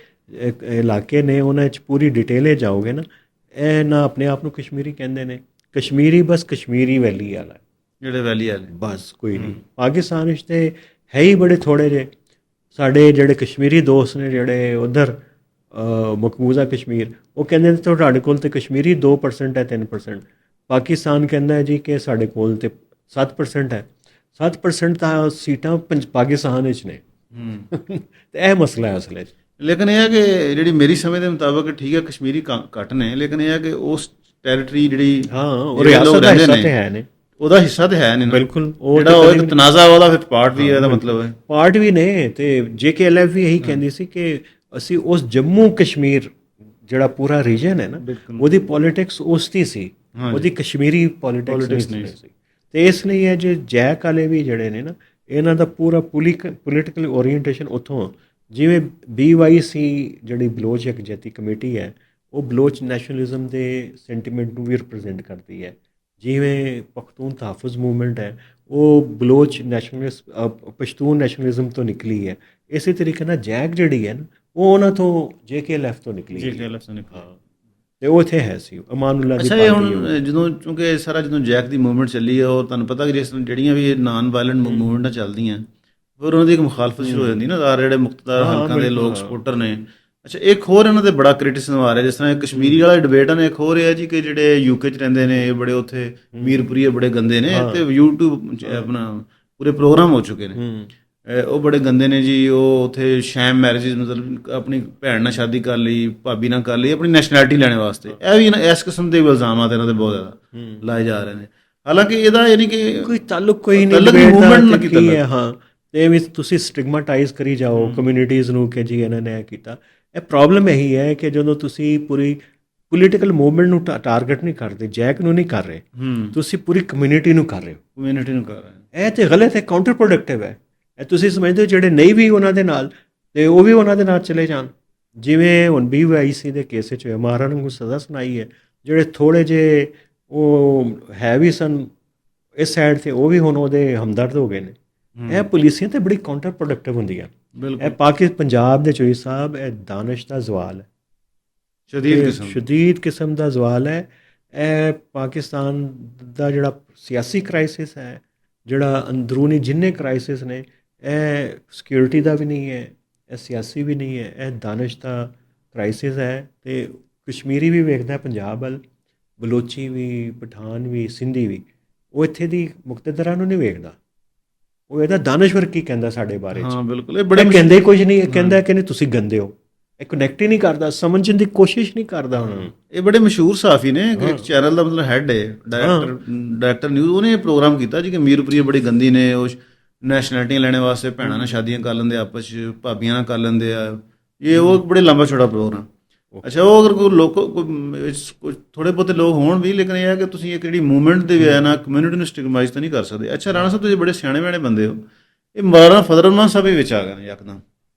ਇਲਾਕੇ ਨੇ ਉਹਨਾਂ 'ਚ ਪੂਰੀ ਡਿਟੇਲ ਜਾਓਗੇ ਨਾ, ਇਹ ਨਾ ਆਪਣੇ ਆਪ ਨੂੰ ਕਸ਼ਮੀਰੀ ਕਹਿੰਦੇ ਨੇ, ਕਸ਼ਮੀਰੀ ਬਸ ਕਸ਼ਮੀਰੀ ਵੈਲੀ ਵਾਲਾ, ਜਿਹੜੇ ਵੈਲੀ ਵਾਲੇ ਬਸ ਕੋਈ ਨਹੀਂ। ਪਾਕਿਸਤਾਨ ਵਿੱਚ ਤੇ ਹੈ ਹੀ ਬੜੇ ਥੋੜੇ ਜਿਹੇ। ਸਾਡੇ ਜਿਹੜੇ ਕਸ਼ਮੀਰੀ ਦੋਸਤ ਨੇ ਜਿਹੜੇ ਉੱਧਰ ਮਕਬੂਜ਼ਾ ਕਸ਼ਮੀਰ, ਉਹ ਕਹਿੰਦੇ ਨੇ ਤੁਹਾਡੇ ਕੋਲ ਤੇ ਕਸ਼ਮੀਰੀ 2% ਹੈ 3%। ਪਾਕਿਸਤਾਨ ਕਹਿੰਦਾ ਹੈ ਜੀ ਕਿ ਸਾਡੇ ਕੋਲ ਤੇ 7% ਹੈ। 7% ਤਾਂ ਸੀਟਾਂ ਪਾਕਿਸਤਾਨ ਵਿੱਚ ਨੇ। ਤੇ ਇਹ ਮਸਲਾ ਹੈ ਅਸਲ 'ਚ। ਲੇਕਿਨ ਇਹ ਹੈ ਕਿ ਜਿਹੜੀ ਮੇਰੀ ਸਮਝ ਦੇ ਮੁਤਾਬਕ ਠੀਕ ਹੈ ਕਸ਼ਮੀਰੀ ਘੱਟ ਨੇ, ਲੇਕਿਨ ਇਹ ਹੈ ਕਿ ਉਸ ਟੈਰੀਟਰੀ ਜਿਹੜੀ ਉਹ ਰਿਆਸਤ ਦਾ ਹਿੱਸਾ ਤੇ ਹੈ ਨੇ, ਉਹਦਾ ਹਿੱਸਾ ਤੇ ਹੈ ਨਹੀਂ ਬਿਲਕੁਲ। ਜਿਹੜਾ ਉਹ ਇੱਕ ਤਨਾਜ਼ਾ ਉਹਦਾ ਫਿਰ ਪਾਰਟ ਵੀ ਹੈ, ਇਹਦਾ ਮਤਲਬ ਹੈ ਪਾਰਟ ਵੀ ਨੇ। ਤੇ JKLF ਵੀ ਇਹੀ ਕਹਿੰਦੀ ਸੀ ਕਿ ਅਸੀਂ ਉਸ ਜੰਮੂ ਕਸ਼ਮੀਰ ਜਿਹੜਾ ਪੂਰਾ ਰੀਜਨ ਹੈ ਨਾ, ਉਹਦੀ ਪੋਲਿਟਿਕਸ ਉਸ ਦੀ ਸੀ, ਉਹਦੀ ਕਸ਼ਮੀਰੀ ਪੋਲਿਟਿਕਸ ਨਹੀਂ ਸੀ। ਤੇ ਇਸ ਲਈ ਇਹ ਜੇ ਜੈਕ ਵਾਲੇ ਵੀ ਜਿਹੜੇ ਨੇ ਨਾ, ਇਹਨਾਂ ਦਾ ਪੂਰਾ ਪੋਲੀਟੀਕਲ ਓਰੀਐਂਟੇਸ਼ਨ ਉੱਥੋਂ, ਜਿਵੇਂ BYC ਜਿਹੜੀ ਬਲੋਚ ਯਕਜਹਿਤੀ ਕਮੇਟੀ ਹੈ, ਉਹ ਬਲੋਚ ਨੈਸ਼ਨਲਿਜ਼ਮ ਦੇ ਸੈਂਟੀਮੈਂਟ ਨੂੰ ਵੀ ਰਿਪਰੈਜ਼ੈਂਟ ਕਰਦੀ ਹੈ। ਜਿਵੇਂ ਪਖਤੂਨ ਤਹਫੁਜ਼ ਮੂਵਮੈਂਟ ਹੈ, ਉਹ ਬਲੋਚ ਪਸ਼ਤੂਨ ਨੈਸ਼ਨਲਿਜ਼ਮ ਤੋਂ ਨਿਕਲੀ ਹੈ। ਇਸੇ ਤਰੀਕੇ ਨਾਲ ਜੈਕ ਜਿਹੜੀ ਹੈ ਨਾ, ਉਹ ਉਹਨਾਂ ਤੋਂ JKLF ਤੋਂ ਨਿਕਲੀ ਹੈ। ਤੇ ਉਹ ਇੱਥੇ ਹੈ ਸੀ ਅਮਾਨੁੱਲਾ ਦੀ। ਅੱਛਾ, ਇਹ ਹੁਣ ਜਦੋਂ ਕਿਉਂਕਿ ਸਾਰਾ ਜਦੋਂ ਜੈਕ ਦੀ ਮੂਵਮੈਂਟ ਚੱਲੀ ਹੈ, ਉਹ ਤੁਹਾਨੂੰ ਪਤਾ ਕਿ ਜਿਸ ਜਿਹੜੀਆਂ ਵੀ ਨਾਨ ਵਾਇਲੈਂਟ ਮੂਵਮੈਂਟਾਂ ਚੱਲਦੀਆਂ, ਫਿਰ ਉਹਨਾਂ ਦੀ ਇੱਕ ਮੁਖਾਲਫਤ ਸ਼ੁਰੂ ਹੋ ਜਾਂਦੀ ਨਾ, ਜਿਹੜੇ ਮੁਖਤਦਾਰ ਹਲਕਾਂ ਦੇ ਲੋਕ ਸਪੋਰਟਰ ਨੇ। ਅੱਛਾ, ਇੱਕ ਹੋਰ ਇਹਨਾਂ ਤੇ ਬੜਾ ਕ੍ਰਿਟਿਸਿਜ਼ਮ ਆ ਰਿਹਾ, ਜਿਸ ਤਰ੍ਹਾਂ ਕਸ਼ਮੀਰੀ ਵਾਲਾ ਡਿਬੇਟ ਨੇ। ਇੱਕ ਹੋਰ ਹੈ ਜੀ ਕਿ ਜਿਹੜੇ UK 'ਚ ਰਹਿੰਦੇ ਨੇ, ਇਹ ਬੜੇ ਉੱਥੇ ਮੀਰਪੁਰੀਏ ਬੜੇ ਗੰਦੇ ਨੇ, ਤੇ YouTube ਆਪਣਾ ਪੂਰੇ ਪ੍ਰੋਗਰਾਮ ਹੋ ਚੁੱਕੇ ਨੇ, ਉਹ ਬੜੇ ਗੰਦੇ ਨੇ ਜੀ। ਉਹ ਉੱਥੇ ਸ਼ੈਮ ਮੈਰਿਜ, ਮਤਲਬ ਆਪਣੀ ਭੈਣ ਨਾਲ ਸ਼ਾਦੀ ਕਰ ਲਈ, ਭਾਬੀ ਨਾਲ ਕਰ ਲਈ, ਆਪਣੀ ਨੈਸ਼ਨੈਲਿਟੀ ਲੈਣ ਵਾਸਤੇ। ਇਹ ਵੀ ਇਸ ਕਿਸਮ ਦੇ ਇਲਜ਼ਾਮਾਤ ਇਹਨਾਂ ਦੇ ਬਹੁਤ ਜ਼ਿਆਦਾ ਲਾਏ ਜਾ ਰਹੇ ਨੇ। ਹਾਲਾਂਕਿ ਇਹਦਾ ਇਹ ਨਹੀਂ ਕਿ ਕੋਈ ਤਾਲੁਕ ਕੋਈ ਨਹੀਂ ਮੂਵਮੈਂਟ ਕੀ ਹੈ। ਹਾਂ, ਤੇ ਵੀ ਤੁਸੀਂ ਸਟਿਗਮਾਟਾਈਜ਼ ਕਰੀ ਜਾਓ ਕਮਿਊਨਿਟੀਜ਼ ਨੂੰ ਕਿ ਜੀ ਇਹਨਾਂ ਨੇ ਇਹ ਕੀਤਾ। ਇਹ ਪ੍ਰੋਬਲਮ ਇਹੀ ਹੈ ਕਿ ਜਦੋਂ ਤੁਸੀਂ ਪੂਰੀ ਪੋਲੀਟੀਕਲ ਮੂਵਮੈਂਟ ਨੂੰ ਟਾਰਗੇਟ ਨਹੀਂ ਕਰਦੇ, ਜੈਕ ਨੂੰ ਨਹੀਂ ਕਰ ਰਹੇ, ਤੁਸੀਂ ਪੂਰੀ ਕਮਿਊਨਿਟੀ ਨੂੰ ਕਰ ਰਹੇ ਹੋ। ਇਹ ਤੇ ਗਲਤ ਹੈ, ਕਾਊਂਟਰ ਪ੍ਰੋਡਕਟਿਵ ਹੈ। ਇਹ ਤੁਸੀਂ ਸਮਝਦੇ ਹੋ ਜਿਹੜੇ ਨਹੀਂ ਵੀ ਉਹਨਾਂ ਦੇ ਨਾਲ, ਤੇ ਉਹ ਵੀ ਉਹਨਾਂ ਦੇ ਨਾਲ ਚਲੇ ਜਾਣ। ਜਿਵੇਂ ਹੁਣ BYC ਦੇ ਕੇਸ 'ਚ ਹੋਇਆ, ਮਾਰਨ ਨੂੰ ਸਜ਼ਾ ਸੁਣਾਈ ਹੈ। ਜਿਹੜੇ ਥੋੜ੍ਹੇ ਜਿਹੇ ਉਹ ਹੈ ਵੀ ਸਨ ਇਸ ਸਾਈਡ 'ਤੇ, ਉਹ ਵੀ ਹੁਣ ਉਹਦੇ ਹਮਦਰਦ ਹੋ ਗਏ ਨੇ। ਇਹ ਪੁਲਿਸੀਆਂ ਤੇ ਬੜੀ ਕਾਊਂਟਰ ਪ੍ਰੋਡਕਟਿਵ ਹੁੰਦੀਆਂ। ਇਹ ਪੰਜਾਬ ਦੇ ਚੋਈ ਸਾਹਿਬ, ਇਹ ਦਾਨਿਸ਼ ਦਾ ਜ਼ਵਾਲ ਹੈ, ਸ਼ਦੀਦ ਕਿਸਮ ਦਾ ਜ਼ਵਾਲ ਹੈ। ਇਹ ਪਾਕਿਸਤਾਨ ਦਾ ਜਿਹੜਾ ਸਿਆਸੀ ਕ੍ਰਾਈਸਿਸ ਹੈ, ਜਿਹੜਾ ਅੰਦਰੂਨੀ ਜਿੰਨੇ ਕ੍ਰਾਈਸਿਸ ਨੇ, ਇਹ ਸਿਕਿਉਰਿਟੀ ਦਾ ਵੀ ਨਹੀਂ ਹੈ, ਇਹ ਸਿਆਸੀ ਵੀ ਨਹੀਂ ਹੈ, ਇਹ ਦਾਨਿਸ਼ ਦਾ ਕ੍ਰਾਈਸਿਸ ਹੈ। ਤੇ ਕਸ਼ਮੀਰੀ ਵੀ ਵੇਖਦਾ ਪੰਜਾਬ ਵੱਲ, ਬਲੋਚੀ ਵੀ, ਪਠਾਨ ਵੀ, ਸਿੰਧੀ ਵੀ, ਉਹ ਇੱਥੇ ਦੀ ਮੁਕਤਦਰਾਂ ਨੂੰ ਨਹੀਂ ਵੇਖਦਾ। ਉਹ ਇਹਦਾ ਦਾਨਿਸ਼ਵਰ ਕੀ ਕਹਿੰਦਾ ਸਾਡੇ ਬਾਰੇ 'ਚ। ਹਾਂ ਬਿਲਕੁਲ, ਇਹ ਬੜੇ ਕਹਿੰਦੇ ਕੁਝ ਨਹੀਂ, ਕਹਿੰਦਾ ਕਿ ਨਹੀਂ ਤੁਸੀਂ ਗੰਦੇ ਹੋ। ਇਹ ਕਨੈਕਟ ਹੀ ਨਹੀਂ ਕਰਦਾ, ਸਮਝਣ ਦੀ ਕੋਸ਼ਿਸ਼ ਨਹੀਂ ਕਰਦਾ ਉਹਨਾਂ ਨੂੰ। ਇਹ ਬੜੇ ਮਸ਼ਹੂਰ ਸਾਫੀ ਨੇ, ਇੱਕ ਚੈਨਲ ਦਾ ਮਤਲਬ ਹੈਡ ਹੈ, ਡਾਇਰੈਕਟਰ ਨਿਊਜ਼, ਉਹਨੇ ਪ੍ਰੋਗਰਾਮ ਕੀਤਾ ਜੀ ਕਿ ਮੀਰਪੁਰੀਆ ਬੜੀ ਗੰਦੀ ਨੇ, ਉਹ ਨੈਸ਼ਨੈਲਿਟੀਆਂ ਲੈਣੇ ਵਾਸਤੇ ਭੈਣਾਂ ਨਾਲ ਸ਼ਾਦੀਆਂ ਕਰ ਲੈਂਦੇ, ਆਪਸ 'ਚ ਭਾਬੀਆਂ ਨਾਲ ਕਰ ਲੈਂਦੇ ਆ, ਇਹ ਉਹ ਬੜੇ ਲੰਬਾ ਛੋਟਾ ਪ੍ਰੋਗਰਾਮ। ਅੱਛਾ, ਉਹ ਅਗਰ ਕੋਈ ਥੋੜੇ ਬਹੁਤੇ ਲੋਕ ਹੋਣ ਵੀ, ਲੇਕਿਨ ਇਹ ਹੈ ਕਿ ਤੁਸੀਂ ਇੱਕ ਜਿਹੜੀ ਮੂਵਮੈਂਟ ਦੇ ਵਜ੍ਹਾ ਨਾਲ ਕਮਿਊਨਿਟੀ ਨੂੰ ਸਟਿਗਮਾਈਜ਼ ਤਾਂ ਨਹੀਂ ਕਰ ਸਕਦੇ। ਅੱਛਾ ਰਾਣਾ ਸਾਹਿਬ, ਤੁਸੀਂ ਬੜੇ ਸਿਆਣੇ ਬਿਆਣੇ ਬੰਦੇ ਹੋ, ਇਹ ਮੌਲਾਨਾ ਫਜ਼ਲ ਰਹਿਮਾਨ ਸਾਹਿਬ ਵੀ ਵਿੱਚ ਆ ਗਏ ਨੇ ਯਕਦਮ।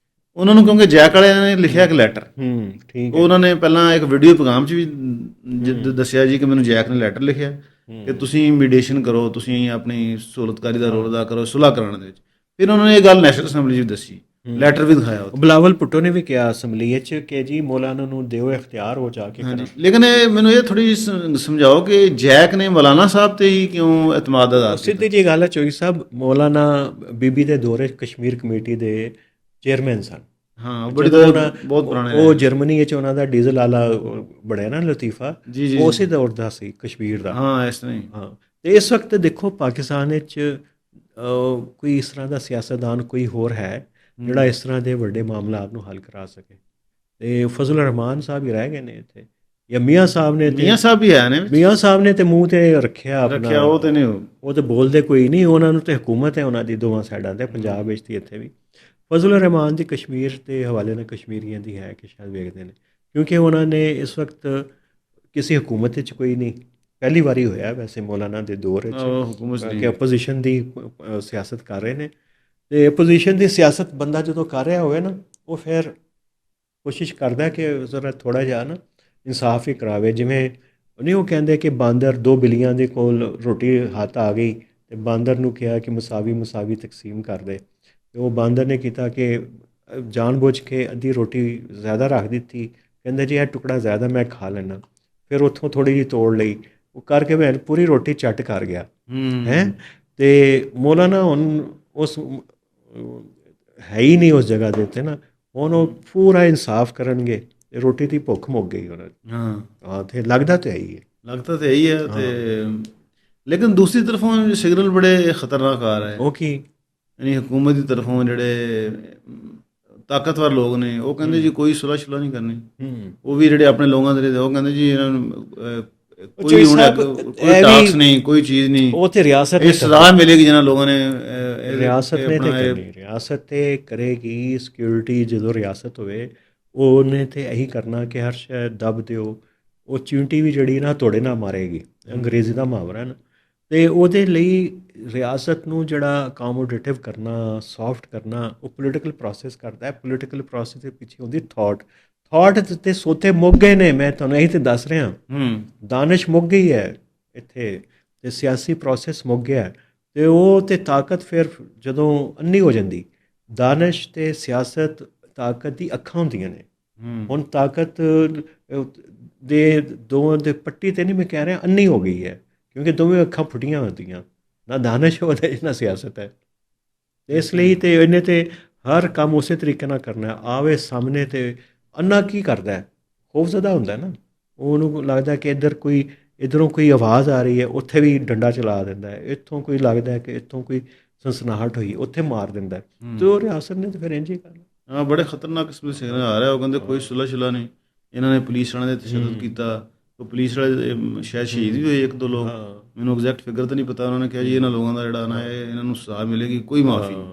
ਉਹਨਾਂ ਨੂੰ ਕਿਉਂਕਿ ਜੈਕ ਵਾਲਿਆਂ ਨੇ ਲਿਖਿਆ ਇੱਕ ਲੈਟਰ, ਠੀਕ ਹੈ, ਉਹਨਾਂ ਨੇ ਪਹਿਲਾਂ ਇੱਕ ਵੀਡੀਓ ਪੈਗਾਮ 'ਚ ਵੀ ਦੱਸਿਆ ਜੀ ਕਿ ਮੈਨੂੰ ਜੈਕ ਨੇ ਲੈਟਰ ਲਿਖਿਆ ਕਿ ਤੁਸੀਂ ਮੀਡੀਏਸ਼ਨ ਕਰੋ, ਤੁਸੀਂ ਆਪਣੀ ਸਹੂਲਤਕਾਰੀ ਦਾ ਰੋਲ ਅਦਾ ਕਰੋ ਸੁਲ੍ਹਾ ਕਰਾਉਣ ਦੇ ਵਿੱਚ। ਫਿਰ ਉਹਨਾਂ ਨੇ ਇਹ ਗੱਲ ਨੈਸ਼ਨਲ ਅਸੈਂਬਲੀ 'ਚ ਦੱਸੀ, ਲੈਟਰ ਵੀ ਦਿਖਾਇਆ ਉੱਥੇ। ਬਿਲਾਵਲ ਭੁੱਟੋ ਨੇ ਵੀ ਕਿਹਾ ਅਸੈਂਬਲੀ 'ਚ ਕਿ ਜੀ ਮੌਲਾਨਾ ਨੂੰ ਦਿਓ ਇਖਤਿਆਰ ਹੋ ਜਾ ਕੇ ਕਰਨ। ਲੇਕਿਨ ਇਹ ਮੈਨੂੰ ਇਹ ਥੋੜੀ ਸਮਝਾਓ ਕਿ ਜੈਕ ਨੇ ਮੌਲਾਨਾ ਸਾਹਿਬ ਤੇ ਹੀ ਕਿਉਂ ਇਤਮਾਦ ਅਦਾ ਕੀਤਾ? ਸਿੱਧੀ ਜੀ ਗੱਲ ਹੈ ਚੋਈ ਸਾਹਿਬ, ਮੌਲਾਨਾ ਬੀਬੀ ਦੇ ਦੌਰੇ ਕਸ਼ਮੀਰ ਕਮੇਟੀ ਦੇ ਚੇਅਰਮੈਨ ਸਨ। ਹਾਂ, ਬਹੁਤ ਪੁਰਾਣੇ, ਉਹ ਜਰਮਨੀ ਵਿੱਚ ਉਹਨਾਂ ਦਾ ਡੀਜ਼ਲ ਵਾਲਾ ਬਣਿਆ ਨਾ ਲਤੀਫਾ, ਉਸੇ ਦੌਰ ਦਾ ਸੀ ਕਸ਼ਮੀਰ ਦਾ। ਹਾਂ, ਇਸ ਤਰ੍ਹਾਂ ਹੀ। ਹਾਂ, ਤੇ ਇਸ ਵਕਤ ਦੇਖੋ ਪਾਕਿਸਤਾਨ ਵਿੱਚ ਕੋਈ ਇਸ ਤਰ੍ਹਾਂ ਦਾ ਸਿਆਸਤਦਾਨ ਕੋਈ ਹੋਰ ਹੈ ਜਿਹੜਾ ਇਸ ਤਰ੍ਹਾਂ ਦੇ ਵੱਡੇ ਮਾਮਲਾਤ ਨੂੰ ਹੱਲ ਕਰਾ ਸਕੇ, ਤੇ ਫਜ਼ਲ ਰਹਿਮਾਨ ਸਾਹਿਬ ਹੀ ਰਹਿ ਗਏ ਨੇ ਇੱਥੇ, ਜਾਂ ਮੀਆਂ ਸਾਹਿਬ ਨੇ। ਮੀਆਂ ਸਾਹਿਬ ਵੀ ਹੈ ਨੇ, ਮੀਆਂ ਸਾਹਿਬ ਨੇ ਤੇ ਮੂੰਹ ਤੇ ਰੱਖਿਆ ਆਪਣਾ, ਉਹ ਤੇ ਨਹੀਂ, ਉਹ ਤੇ ਬੋਲਦੇ ਕੋਈ ਨਹੀਂ, ਉਹਨਾਂ ਨੂੰ ਤੇ ਹਕੂਮਤ ਹੈ ਉਹਨਾਂ ਦੀ ਦੋਵਾਂ ਸਾਈਡਾਂ ਤੇ, ਪੰਜਾਬ ਵਿੱਚ ਤੇ ਇੱਥੇ ਵੀ। ਫਜ਼ਲ ਰਹਿਮਾਨ ਦੀ ਕਸ਼ਮੀਰ ਦੇ ਹਵਾਲੇ ਨਾਲ ਕਸ਼ਮੀਰੀਆਂ ਦੀ ਹੈ ਕਿ ਸ਼ਾਇਦ ਵੇਖਦੇ ਨੇ, ਕਿਉਂਕਿ ਉਹਨਾਂ ਨੇ ਇਸ ਵਕਤ ਕਿਸੇ ਹਕੂਮਤ ਵਿੱਚ ਕੋਈ ਨਹੀਂ, ਪਹਿਲੀ ਵਾਰੀ ਹੋਇਆ ਵੈਸੇ ਮੌਲਾਨਾ ਦੇ ਦੌਰ ਵਿੱਚ ਕਿ ਆਪੋਜੀਸ਼ਨ ਦੀ ਸਿਆਸਤ ਕਰ ਰਹੇ ਨੇ। ਤੇ ਆਪੋਜੀਸ਼ਨ ਦੀ ਸਿਆਸਤ ਬੰਦਾ ਜਦੋਂ ਕਰ ਰਿਹਾ ਹੋਵੇ ਨਾ, ਉਹ ਫਿਰ ਕੋਸ਼ਿਸ਼ ਕਰਦਾ ਕਿ ਜ਼ਰਾ ਥੋੜ੍ਹਾ ਜਿਹਾ ਨਾ ਇਨਸਾਫ ਹੀ ਕਰਾਵੇ। ਜਿਵੇਂ ਨਹੀਂ ਉਹ ਕਹਿੰਦੇ ਕਿ ਬਾਂਦਰ, ਦੋ ਬਿੱਲੀਆਂ ਦੇ ਕੋਲ ਰੋਟੀ ਹੱਥ ਆ ਗਈ ਤੇ ਬਾਂਦਰ ਨੂੰ ਕਿਹਾ ਕਿ ਮਸਾਵੀ ਤਕਸੀਮ ਕਰ ਦੇ, ਤੇ ਉਹ ਬਾਂਦਰ ਨੇ ਕੀਤਾ ਕਿ ਜਾਣਬੁੱਝ ਕੇ ਅੱਧੀ ਰੋਟੀ ਜ਼ਿਆਦਾ ਰੱਖ ਦਿੱਤੀ, ਕਹਿੰਦੇ ਜੀ ਇਹ ਟੁਕੜਾ ਜ਼ਿਆਦਾ ਮੈਂ ਖਾ ਲੈਣਾ, ਫਿਰ ਉੱਥੋਂ ਥੋੜ੍ਹੀ ਜਿਹੀ ਤੋੜ ਲਈ, ਉਹ ਕਰਕੇ ਮੈਂ ਪੂਰੀ ਰੋਟੀ ਚੱਟ ਕਰ ਗਿਆ ਹੈ। ਤੇ ਮੌਲਾਨਾ ਹੁਣ ਉਸ ਹੈ ਹੀ ਨਹੀਂ ਉਸ ਜਗ੍ਹਾ ਦੇ ਉੱਤੇ ਨਾ, ਹੁਣ ਉਹ ਪੂਰਾ ਇਨਸਾਫ ਕਰਨਗੇ, ਰੋਟੀ ਦੀ ਭੁੱਖ ਮੁੱਕ ਗਈ ਉਹਨਾਂ ਦੀ। ਹਾਂ, ਤੇ ਲੱਗਦਾ ਤਾਂ ਇਹੀ ਹੈ, ਤੇ ਲੇਕਿਨ ਦੂਸਰੀ ਤਰਫੋਂ ਸਿਗਨਲ ਬੜੇ ਖਤਰਨਾਕ ਆ ਰਹੇ। ਉਹ ਕੀ, ਯਾਨੀ ਹਕੂਮਤ ਦੀ ਤਰਫੋਂ ਜਿਹੜੇ ਤਾਕਤਵਰ ਲੋਕ ਨੇ ਉਹ ਕਹਿੰਦੇ ਜੀ ਕੋਈ ਸੁਲ੍ਹਾ ਸ਼ੁਲ੍ਹਾ ਨਹੀਂ ਕਰਨੀ, ਉਹ ਵੀ ਜਿਹੜੇ ਆਪਣੇ ਲੋਕਾਂ ਦੇ ਉਹ ਕਹਿੰਦੇ ਜੀ ਇਹਨਾਂ ਨੂੰ ਕੋਈ ਟੈਕਸ ਨਹੀਂ, ਕੋਈ ਚੀਜ਼ ਨਹੀਂ, ਉਹ ਤੇ ਰਿਆਸਤ ਨੂੰ ਸਜ਼ਾ ਮਿਲੇਗੀ ਜਿਹਨਾਂ ਲੋਕਾਂ ਨੇ ਰਿਆਸਤ ਨੇ ਤੇ ਕਰਨੀ, ਰਿਆਸਤ ਤੇ ਕਰੇਗੀ ਸਿਕਿਉਰਿਟੀ। ਜਦੋਂ ਰਿਆਸਤ ਹੋਵੇ ਉਹਨੇ ਤੇ ਇਹੀ ਕਰਨਾ ਕਿ ਹਰ ਸ਼ੈ ਦੱਬ ਦਿਓ, ਉਹ ਚਿਉਂਟੀ ਵੀ ਜਿਹੜੀ ਨਾ ਤੁਹਾਡੇ ਨਾਲ ਮਾਰੇਗੀ, ਅੰਗਰੇਜ਼ੀ ਦਾ ਮੁਹਾਵਰਾ ਨਾ। ਤੇ ਉਹਦੇ ਲਈ ਰਿਆਸਤ ਨੂੰ ਜਿਹੜਾ ਅਕੋਮੋਡੇਟਿਵ ਕਰਨਾ, ਸੌਫਟ ਕਰਨਾ, ਉਹ ਪੋਲੀਟੀਕਲ ਪ੍ਰੋਸੈਸ ਕਰਦਾ ਹੈ। ਪੋਲੀਟੀਕਲ ਪ੍ਰੋਸੈਸ ਦੇ ਪਿੱਛੇ ਹੁੰਦੀ ਥਾਟ ਤੇ ਸੋਤੇ ਮੁੱਕ ਗਏ ਨੇ। ਮੈਂ ਤੁਹਾਨੂੰ ਇਹੀ ਤੇ ਦੱਸ ਰਿਹਾ, ਦਾਨਿਸ਼ ਮੁੱਕ ਗਈ ਹੈ ਇੱਥੇ, ਤੇ ਸਿਆਸੀ ਪ੍ਰੋਸੈਸ ਮੁੱਕ ਗਿਆ, ਤੇ ਉਹ ਤੇ ਤਾਕਤ ਫਿਰ ਜਦੋਂ ਅੰਨੀ ਹੋ ਜਾਂਦੀ, ਦਾਨਿਸ਼ ਤੇ ਸਿਆਸਤ ਤਾਕਤ ਦੀ ਅੱਖਾਂ ਹੁੰਦੀਆਂ ਨੇ। ਹੁਣ ਤਾਕਤ ਦੇ ਦੋਵਾਂ ਦੇ ਪੱਟੀ ਤੇ ਨਹੀਂ ਮੈਂ ਕਹਿ ਰਿਹਾ, ਅੰਨੀ ਹੋ ਗਈ ਹੈ, ਕਿਉਂਕਿ ਦੋਵੇਂ ਅੱਖਾਂ ਫੁੱਟੀਆਂ ਹੁੰਦੀਆਂ, ਨਾ ਦਾਨਿਸ਼ ਉਹਦਾ ਨਾ ਸਿਆਸਤ ਹੈ। ਇਸ ਲਈ ਤੇ ਇਹਨੇ ਤੇ ਹਰ ਕੰਮ ਉਸੇ ਤਰੀਕੇ ਨਾਲ ਕਰਨਾ, ਆਵੇ ਸਾਹਮਣੇ ਤੇ ਅੰਨਾ ਕੀ ਕਰਦਾ ਹੈ, ਖੌਫਜ਼ਦਾ ਹੁੰਦਾ ਨਾ, ਉਹਨੂੰ ਲੱਗਦਾ ਕਿ ਇੱਧਰੋਂ ਕੋਈ ਆਵਾਜ਼ ਆ ਰਹੀ ਹੈ, ਉੱਥੇ ਵੀ ਡੰਡਾ ਚਲਾ ਦਿੰਦਾ ਹੈ, ਇੱਥੋਂ ਕੋਈ ਲੱਗਦਾ ਕਿ ਇੱਥੋਂ ਕੋਈ ਸਨਸਨਾਹਟ ਹੋਈ, ਉੱਥੇ ਮਾਰ ਦਿੰਦਾ। ਤੇ ਉਹ ਰਿਆਸਤ ਨੇ ਤਾਂ ਫਿਰ ਇੰਝ ਹੀ ਕਰਨਾ। ਹਾਂ, ਬੜੇ ਖਤਰਨਾਕ ਕਿਸਮ ਦੇ ਸਿਗਨਲ ਆ ਰਿਹਾ। ਉਹ ਕਹਿੰਦੇ ਕੋਈ ਸੁਲ੍ਹਾ ਸ਼ੁਲ੍ਹਾ ਨਹੀਂ, ਇਹਨਾਂ ਨੇ ਪੁਲਿਸ ਵਾਲਿਆਂ ਦੇ ਤਸ਼ੱਦਦ ਕੀਤਾ, ਉਹ ਪੁਲਿਸ ਵਾਲੇ ਸ਼ਾਇਦ ਸ਼ਹੀਦ ਵੀ ਹੋਏ 1-2 ਲੋਕ, ਮੈਨੂੰ ਐਗਜ਼ੈਕਟ ਫਿਗਰ ਤਾਂ ਨਹੀਂ ਪਤਾ। ਉਹਨਾਂ ਨੇ ਕਿਹਾ ਜੀ ਇਹਨਾਂ ਲੋਕਾਂ ਦਾ ਜਿਹੜਾ ਨਾ ਇਹਨਾਂ ਨੂੰ ਸਜ਼ਾ ਮਿਲੇਗੀ, ਕੋਈ ਮਾਫੀ ਨਹੀਂ।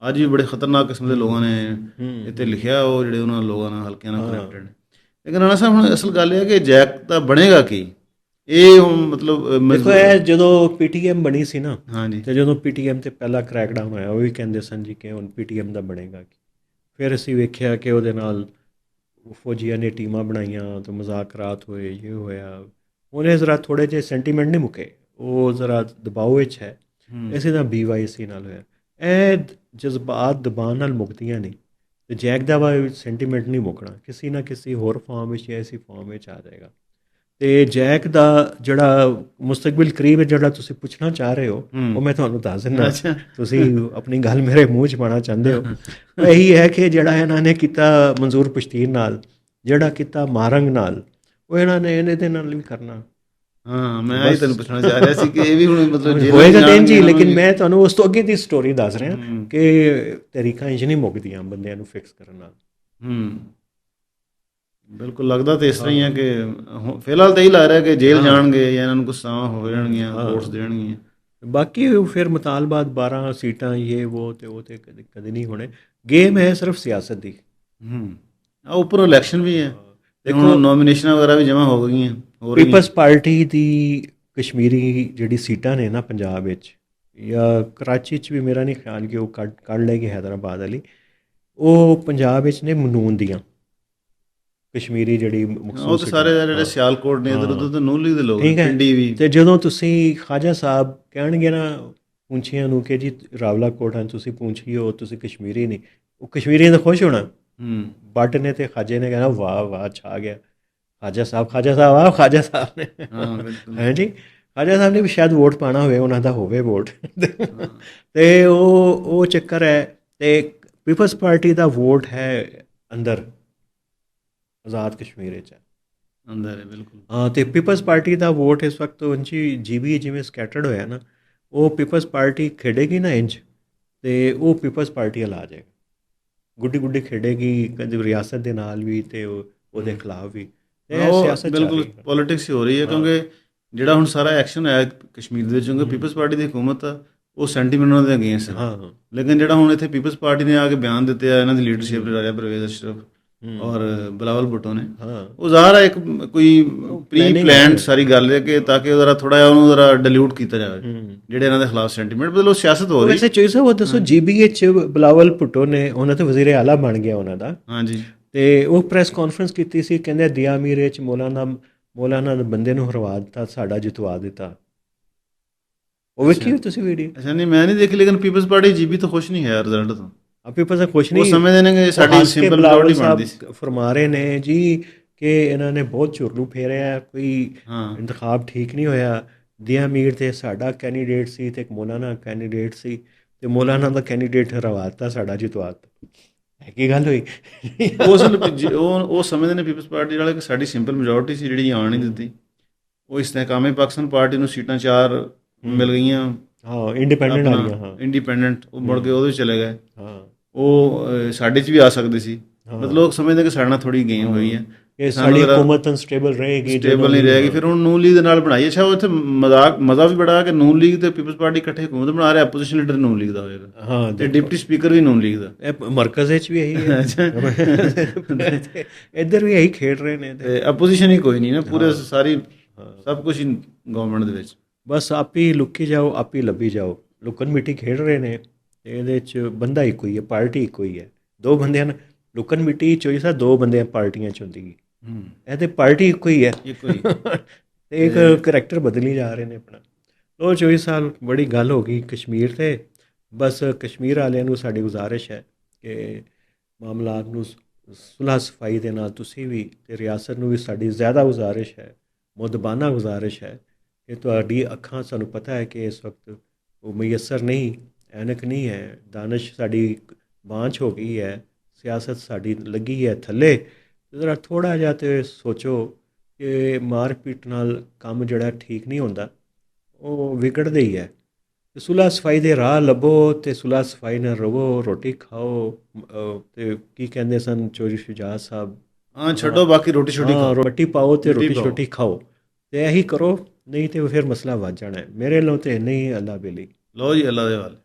ਅੱਜ ਵੀ ਬੜੇ ਖਤਰਨਾਕ ਕਿਸਮ ਦੇ ਲੋਕਾਂ ਨੇ ਇੱਥੇ ਲਿਖਿਆ, ਉਹ ਜਿਹੜੇ ਉਹਨਾਂ ਲੋਕਾਂ ਨਾਲ ਹਲਕਿਆਂ ਨਾਲ ਕਨੈਕਟਡ ਨੇ। ਲੇਕਿਨ ਰਾਣਾ ਸਾਹਿਬ ਹੁਣ ਅਸਲ ਗੱਲ ਇਹ ਹੈ ਕਿ ਜੈਕ ਦਾ ਬਣੇਗਾ ਕੀ? ਇਹ ਹੁਣ ਮਤਲਬ ਦੇਖੋ, ਇਹ ਜਦੋਂ PTM ਬਣੀ ਸੀ ਨਾ, ਹਾਂਜੀ, ਤੇ ਜਦੋਂ PTM ਤੇ ਪਹਿਲਾ ਕ੍ਰੈਕਡਾਊਨ ਹੋਇਆ, ਉਹ ਵੀ ਕਹਿੰਦੇ ਸਨ ਜੀ ਕਿ ਹੁਣ PTM ਦਾ ਬਣੇਗਾ ਕੀ। ਫਿਰ ਅਸੀਂ ਵੇਖਿਆ ਕਿ ਉਹਦੇ ਨਾਲ ਫੌਜੀਆਂ ਨੇ ਟੀਮਾਂ ਬਣਾਈਆਂ ਤੇ ਮੁਜ਼ਾਕਰਾਤ ਹੋਏ, ਇਹ ਹੋਇਆ। ਉਹਨੇ ਜ਼ਰਾ ਥੋੜ੍ਹੇ ਜਿਹੇ ਸੈਂਟੀਮੈਂਟ ਨਹੀਂ ਮੁੱਕੇ, ਉਹ ਜ਼ਰਾ ਦਬਾਅ ਵਿੱਚ ਹੈ। ਇਸੇ ਤਰ੍ਹਾਂ BYC ਨਾਲ ਹੋਇਆ। ਇਹ ਜਜ਼ਬਾਤ ਦਬਾਅ ਨਾਲ ਮੁੱਕਦੀਆਂ ਨਹੀਂ, ਤੇ ਜੈਕ ਦਾ ਵਾ ਸੈਂਟੀਮੈਂਟ ਨਹੀਂ ਮੁੱਕਣਾ, ਕਿਸੇ ਨਾ ਕਿਸੇ ਹੋਰ ਫਾਰਮ ਵਿੱਚ ਐਸੀ ਫਾਰਮ ਵਿੱਚ ਆ ਜਾਏਗਾ। ਤੇ ਜੈਕ ਦਾ ਜਿਹੜਾ ਮੁਸਤਕਬਲ ਕਰੀਬ ਹੈ, ਜਿਹੜਾ ਤੁਸੀਂ ਪੁੱਛਣਾ ਚਾਹ ਰਹੇ ਹੋ, ਉਹ ਮੈਂ ਤੁਹਾਨੂੰ ਦੱਸ ਦਿੰਦਾ। ਤੁਸੀਂ ਆਪਣੀ ਗੱਲ ਮੇਰੇ ਮੂੰਹ 'ਚ ਪਾਉਣਾ ਚਾਹੁੰਦੇ ਹੋ। ਇਹੀ ਹੈ ਕਿ ਜਿਹੜਾ ਇਹਨਾਂ ਨੇ ਕੀਤਾ ਮਨਜ਼ੂਰ ਪਸ਼ਤੀਨ ਨਾਲ, ਜਿਹੜਾ ਕੀਤਾ ਮਾਰੰਗ ਨਾਲ, ਉਹ ਇਹਨਾਂ ਨੇ ਇਹਦੇ ਨਾਲ ਵੀ ਕਰਨਾ। ਹਾਂ, ਮੈਂ ਤੁਹਾਨੂੰ ਪੁੱਛਣਾ ਚਾਹ ਰਿਹਾ ਸੀ ਕਿ ਇਹ ਵੀ ਹੁਣ ਮਤਲਬ ਹੋਏਗਾ ਤਾਂ ਜੀ, ਲੇਕਿਨ ਮੈਂ ਤੁਹਾਨੂੰ ਉਸ ਤੋਂ ਅੱਗੇ ਦੀ ਸਟੋਰੀ ਦੱਸ ਰਿਹਾ ਕਿ ਤਰੀਕਾਂ ਇੰਝ ਨਹੀਂ ਮੁੱਕਦੀਆਂ ਬੰਦਿਆਂ ਨੂੰ ਫਿਕਸ ਕਰਨ ਨਾਲ। ਬਿਲਕੁਲ ਲੱਗਦਾ ਤੇ ਇਸ ਤਰ੍ਹਾਂ ਹੀ ਆ ਕਿ ਫਿਲਹਾਲ ਤਾਂ ਇਹੀ ਲੱਗ ਰਿਹਾ ਕਿ ਜੇਲ੍ਹ ਜਾਣਗੇ ਜਾਂ ਇਹਨਾਂ ਨੂੰ ਗੁੱਸਾਵਾਂ ਹੋ ਜਾਣਗੀਆਂ, ਵੋਟਸ ਦੇਣਗੀਆਂ। ਬਾਕੀ ਉਹ ਫਿਰ ਮੁਤਾਲਬਾਤ 12 ਸੀਟਾਂ ਇਹ ਉਹ ਤੇ ਕਦੇ ਕਦੇ ਨਹੀਂ ਹੋਣੇ। ਗੇਮ ਹੈ ਸਿਰਫ ਸਿਆਸਤ ਦੀ। ਆ ਉੱਪਰੋਂ ਇਲੈਕਸ਼ਨ ਵੀ ਹੈ, ਦੇਖੋ ਨੋਮੀਨੇਸ਼ਨਾਂ ਵਗੈਰਾ ਵੀ ਜਮ੍ਹਾਂ ਹੋ ਗਈਆਂ, ਹੋ ਰਹੀਆਂ। ਪੀਪਲਸ ਪਾਰਟੀ ਦੀ ਕਸ਼ਮੀਰੀ ਜਿਹੜੀ ਸੀਟਾਂ ਨੇ ਨਾ ਪੰਜਾਬ ਵਿੱਚ ਜਾਂ ਕਰਾਚੀ 'ਚ ਵੀ, ਮੇਰਾ ਨਹੀਂ ਖਿਆਲ ਕਿ ਉਹ ਕੱਢ ਲਏਗੀ ਹੈਦਰਾਬਾਦ ਵਾਲੀ, ਉਹ ਪੰਜਾਬ ਵਿੱਚ ਨੇ ਮਨੂਨ ਦੀਆਂ ਕਸ਼ਮੀਰੀ ਜਿਹੜੀ ਉਹ ਤਾਂ ਸਾਰੇ ਜਿਹੜੇ ਸਿਆਲਕੋਟ ਨੇ ਇੱਧਰ ਉੱਧਰ ਤਾਂ ਨੂਨ ਲੀਗ ਦੇ ਲੋਕ, ਪਿੰਡੀ ਵੀ। ਅਤੇ ਜਦੋਂ ਤੁਸੀਂ ਖਾਜਾ ਸਾਹਿਬ ਕਹਿਣਗੇ ਨਾ ਪੂੰਛੀਆਂ ਨੂੰ ਕਿ ਜੀ ਰਾਵਲਾ ਕੋਟ ਹਨ, ਤੁਸੀਂ ਪੂੰਛੀ ਹੋ, ਤੁਸੀਂ ਕਸ਼ਮੀਰੀ ਨਹੀਂ, ਉਹ ਕਸ਼ਮੀਰੀਆਂ ਦਾ ਖੁਸ਼ ਹੋਣਾ। ਬੱਟ ਨੇ ਤੇ ਖਾਜੇ ਨੇ ਕਹਿਣਾ ਵਾਹ ਵਾਹ ਛਾ ਗਿਆ ਖਾਜਾ ਸਾਹਿਬ ਆਹ ਖਾਜਾ ਸਾਹਿਬ ਨੇ। ਹੈ ਜੀ, ਖਾਜਾ ਸਾਹਿਬ ਨੇ ਵੀ ਸ਼ਾਇਦ ਵੋਟ ਪਾਉਣਾ ਹੋਵੇ, ਉਹਨਾਂ ਦਾ ਹੋਵੇ ਵੋਟ। ਅਤੇ ਉਹ ਚੱਕਰ ਹੈ। ਅਤੇ ਪੀਪਲਸ ਪਾਰਟੀ ਦਾ ਵੋਟ ਹੈ ਅੰਦਰ ਆਜ਼ਾਦ ਕਸ਼ਮੀਰ ਵਿੱਚ ਹੈ ਅੰਦਰ ਹੈ, ਬਿਲਕੁਲ। ਹਾਂ, ਅਤੇ ਪੀਪਲਸ ਪਾਰਟੀ ਦਾ ਵੋਟ ਇਸ ਵਕਤ ਉਂਝੀ GB ਜਿਵੇਂ ਸਕੈਟਰਡ ਹੋਇਆ ਨਾ, ਉਹ ਪੀਪਲਸ ਪਾਰਟੀ ਖੇਡੇਗੀ ਨਾ ਇੰਝ, ਅਤੇ ਉਹ ਪੀਪਲਸ ਪਾਰਟੀ ਹਲਾ ਜਾਏਗਾ, ਗੁੱਡੀ ਖੇਡੇਗੀ ਕਦੇ ਰਿਆਸਤ ਦੇ ਨਾਲ ਵੀ ਅਤੇ ਉਹਦੇ ਖਿਲਾਫ ਵੀ। ਸਿਆਸਤ ਬਿਲਕੁਲ ਪੋਲੀਟਿਕਸ ਹੀ ਹੋ ਰਹੀ ਹੈ, ਕਿਉਂਕਿ ਜਿਹੜਾ ਹੁਣ ਸਾਰਾ ਐਕਸ਼ਨ ਆਇਆ ਕਸ਼ਮੀਰ ਦੇ ਵਿੱਚ, ਕਿਉਂਕਿ ਪੀਪਲਸ ਪਾਰਟੀ ਦੀ ਹਕੂਮਤ ਆ, ਉਹ ਸੈਂਟੀਮੈਂਟ ਉਹਨਾਂ ਦੇ ਅਗੇਂਸਟ ਹੈ। ਲੇਕਿਨ ਜਿਹੜਾ ਹੁਣ ਇੱਥੇ ਪੀਪਲਸ ਪਾਰਟੀ ਨੇ ਆ ਕੇ ਬਿਆਨ ਦਿੱਤੇ ਆ, ਇਹਨਾਂ ਦੀ ਲੀਡਰਸ਼ਿਪ ਰਾਜਾ ਪਰਵੇਜ਼ ਅਸ਼ਰਫ ਔਰ ਬਿਲਾਵਲ ਭੁੱਟੋ ਨੇ, ਉਹ ਜ਼ਾਹਰ ਹੈ ਇੱਕ ਕੋਈ ਪ੍ਰੀ ਪਲਾਨਡ ਸਾਰੀ ਗੱਲ ਹੈ ਕਿ ਤਾਂ ਕਿ ਉਹਦਾ ਥੋੜਾ ਜਿਹਾ ਉਹਨੂੰ ਜ਼ਰਾ ਡਿਲੂਟ ਕੀਤਾ ਜਾਵੇ ਜਿਹੜੇ ਇਹਨਾਂ ਦੇ ਖਿਲਾਫ ਸੈਂਟੀਮੈਂਟ, ਮਤਲਬ ਸਿਆਸਤ ਹੋ ਰਹੀ। ਵੈਸੇ ਚੋਈ ਸਾਹਿਬ ਉਹ ਦੱਸੋ, GB ਵਿੱਚ ਬਿਲਾਵਲ ਭੁੱਟੋ ਨੇ, ਉਹਨਾਂ ਤੇ ਵਜ਼ੀਰ ਆਲਾ ਬਣ ਗਿਆ ਉਹਨਾਂ ਦਾ। ਹਾਂਜੀ। ਅਤੇ ਉਹ ਪ੍ਰੈਸ ਕਾਨਫਰੰਸ ਕੀਤੀ ਸੀ, ਕਹਿੰਦੇ ਦਿਆ ਮੀਰ ਵਿੱਚ ਮੌਲਾਨਾ ਦੇ ਬੰਦੇ ਨੂੰ ਹਰਵਾ ਦਿੱਤਾ, ਸਾਡਾ ਜਿਤਵਾ ਦਿੱਤਾ। ਉਹ ਵੇਖੀ ਤੁਸੀਂ ਵੀਡੀਓ? ਅੱਛਾ, ਨਹੀਂ ਮੈਂ ਨਹੀਂ ਦੇਖੀ, ਲੇਕਿਨ ਪੀਪਲਸ ਪਾਰਟੀ GB ਤੋਂ ਖੁਸ਼ ਨਹੀਂ ਹੈ ਰਿਜ਼ਲਟ ਤੋਂ। ਪੀਪਲਸ ਖੁਸ਼ ਨਹੀਂ, ਉਹ ਸਮਝਦੇ ਨੇ ਕਿ ਸਾਡੀ ਸਿੰਪਲ ਮੈਜੋਰਟੀ ਬਣਦੀ ਸੀ। ਫਰਮਾ ਰਹੇ ਨੇ ਜੀ ਕਿ ਇਹਨਾਂ ਨੇ ਬਹੁਤ ਝੁਰਲੂ ਫੇਰਿਆ, ਕੋਈ ਇੰਤਖਾਬ ਠੀਕ ਨਹੀਂ ਹੋਇਆ। ਦਿਆ ਮੀਰ ਤੇ ਸਾਡਾ ਕੈਂਡੀਡੇਟ ਸੀ ਅਤੇ ਇੱਕ ਮੌਲਾਨਾ ਕੈਂਡੀਡੇਟ ਸੀ, ਅਤੇ ਮੌਲਾਨਾ ਦਾ ਕੈਂਡੀਡੇਟ ਹਰਵਾ ਦਿੱਤਾ, ਸਾਡਾ ਜਿਤਵਾ ਦਿੱਤਾ। ਹੈ ਕੀ ਗੱਲ ਹੋਈ? ਉਹ ਸਮਝਦੇ ਨੇ ਪੀਪਲਸ ਪਾਰਟੀ ਵਾਲੇ ਕਿ ਸਾਡੀ ਸਿੰਪਲ ਮੈਜੋਰਟੀ ਸੀ ਜਿਹੜੀ ਆਉਣ ਨਹੀਂ ਦਿੱਤੀ। ਉਹ ਇਸਤਹਿਕਾਮੇ ਪਾਕਿਸਤਾਨ ਪਾਰਟੀ ਨੂੰ ਸੀਟਾਂ 4 ਮਿਲ ਗਈਆਂ। ਹਾਂ, ਇੰਡੀਪੈਂਡੈਂਟ ਆ ਗਈਆਂ। ਹਾਂ, ਇੰਡੀਪੈਂਡੈਂਟ, ਉਹ ਮੁੜ ਕੇ ਉਹਦੇ ਚਲੇ ਗਏ। ਹਾਂ, ਉਹ ਸਾਡੇ 'ਚ ਵੀ ਆ ਸਕਦੇ ਸੀ। ਮਤਲਬ ਲੋਕ ਸਮਝਦੇ ਕਿ ਸਾਡੇ ਨਾਲ ਥੋੜ੍ਹੀ ਗੇਮ ਹੋਈ ਹੈ, ਇਹ ਸਾਡੀ ਹਕੂਮਤ ਅਨਸਟੇਬਲ ਰਹੇਗੀ, ਸਟੇਬਲ ਨਹੀਂ ਰਹੇਗੀ। ਫਿਰ ਹੁਣ ਨੂਨ ਲੀਗ ਦੇ ਨਾਲ ਬਣਾਈ। ਅੱਛਾ, ਉਹ ਇੱਥੇ ਮਜ਼ਾ ਵੀ ਬੜਾ ਕਿ ਨੂਨ ਲੀਗ ਤੇ ਪੀਪਲਸ ਪਾਰਟੀ ਇਕੱਠੇ ਹਕੂਮਤ ਬਣਾ ਰਹੇ, ਆਪੋਜੀਸ਼ਨ ਲੀਡਰ ਨੂਨ ਲੀਗ ਦਾ ਹੋਏਗਾ। ਹਾਂ, ਤੇ ਡਿਪਟੀ ਸਪੀਕਰ ਵੀ ਨੂਨ ਲੀਗ ਦਾ। ਇਹ ਮਰਕਜ਼ ਵਿੱਚ ਵੀ ਇਹੀ ਹੈ, ਇੱਧਰ ਵੀ ਇਹੀ ਖੇਡ ਰਹੇ ਨੇ। ਤੇ ਆਪੋਜੀਸ਼ਨ ਹੀ ਕੋਈ ਨਹੀਂ ਨਾ, ਪੂਰੇ ਸਾਰੀ ਸਭ ਕੁਝ ਹੀ ਗਵਰਨਮੈਂਟ ਦੇ ਵਿੱਚ। ਬਸ ਆਪ ਹੀ ਲੁਕੀ ਜਾਓ, ਆਪ ਹੀ ਲੱਭੀ ਜਾਓ। ਲੁਕਣ ਮਿੱਟੀ ਖੇਡ ਰਹੇ ਨੇ, ਅਤੇ ਇਹਦੇ 'ਚ ਬੰਦਾ ਇੱਕੋ ਹੀ ਹੈ, ਪਾਰਟੀ ਇੱਕੋ ਹੀ ਹੈ। ਦੋ ਬੰਦਿਆਂ ਨੂੰ ਲੁਕਣ ਮਿੱਟੀ ਚੋਈ ਸਾ ਦੋ ਬੰਦਿਆਂ ਪਾਰਟੀਆਂ 'ਚ ਹੁੰਦੀ। ਇਹ ਤਾਂ ਪਾਰਟੀ ਇੱਕੋ ਹੀ ਹੈ, ਅਤੇ ਇੱਕ ਕਰੈਕਟਰ ਬਦਲੀ ਜਾ ਰਹੇ ਨੇ ਆਪਣਾ। ਲੋ 24 ਸਾਲ ਬੜੀ ਗੱਲ ਹੋ ਗਈ ਕਸ਼ਮੀਰ 'ਤੇ। ਬਸ ਕਸ਼ਮੀਰ ਵਾਲਿਆਂ ਨੂੰ ਸਾਡੀ ਗੁਜ਼ਾਰਿਸ਼ ਹੈ ਕਿ ਮਾਮਲਾਤ ਨੂੰ ਸੁਲਹ ਸਫਾਈ ਦੇ ਨਾਲ ਤੁਸੀਂ ਵੀ, ਅਤੇ ਰਿਆਸਤ ਨੂੰ ਵੀ ਸਾਡੀ ਜ਼ਿਆਦਾ ਗੁਜ਼ਾਰਿਸ਼ ਹੈ, ਮੁਦਬਾਨਾ ਗੁਜ਼ਾਰਿਸ਼ ਹੈ ਕਿ ਤੁਹਾਡੀ ਅੱਖਾਂ, ਸਾਨੂੰ ਪਤਾ ਹੈ ਕਿ ਇਸ ਵਕਤ ਉਹ ਮੁਯੱਸਰ ਨਹੀਂ, ਐਨਕ ਨਹੀਂ ਹੈ, ਦਾਨਿਸ਼ ਸਾਡੀ ਬਾਂਝ ਹੋ ਗਈ ਹੈ, ਸਿਆਸਤ ਸਾਡੀ ਲੱਗੀ ਹੈ ਥੱਲੇ। ਜ਼ਰਾ ਥੋੜ੍ਹਾ ਜਿਹਾ ਤਾਂ ਸੋਚੋ ਕਿ ਮਾਰ ਪੀਟ ਨਾਲ ਕੰਮ ਜਿਹੜਾ ਠੀਕ ਨਹੀਂ ਹੁੰਦਾ, ਉਹ ਵਿਗੜਦਾ ਹੀ ਹੈ। ਅਤੇ ਸੁਲਹ ਸਫਾਈ ਦੇ ਰਾਹ ਲੱਭੋ ਅਤੇ ਸੁਲਹ ਸਫਾਈ ਨਾਲ ਰਹੋ, ਰੋਟੀ ਖਾਓ। ਅਤੇ ਕੀ ਕਹਿੰਦੇ ਸਨ ਚੌਧਰੀ ਸ਼ੁਜਾਤ ਸਾਹਿਬ, ਹਾਂ ਛੱਡੋ ਬਾਕੀ ਰੋਟੀ ਰੋਟੀ ਪਾਓ ਅਤੇ ਰੋਟੀ ਖਾਓ, ਅਤੇ ਇਹੀ ਕਰੋ, ਨਹੀਂ ਤਾਂ ਫਿਰ ਮਸਲਾ ਵੱਧ ਜਾਣਾ ਹੈ। ਮੇਰੇ ਵੱਲੋਂ ਤਾਂ ਇੰਨਾ ਹੀ। ਅੱਲਾ ਬੇਲੀ। ਲਓ ਜੀ, ਅੱਲਾ ਦੇ ਹਵਾਲੇ।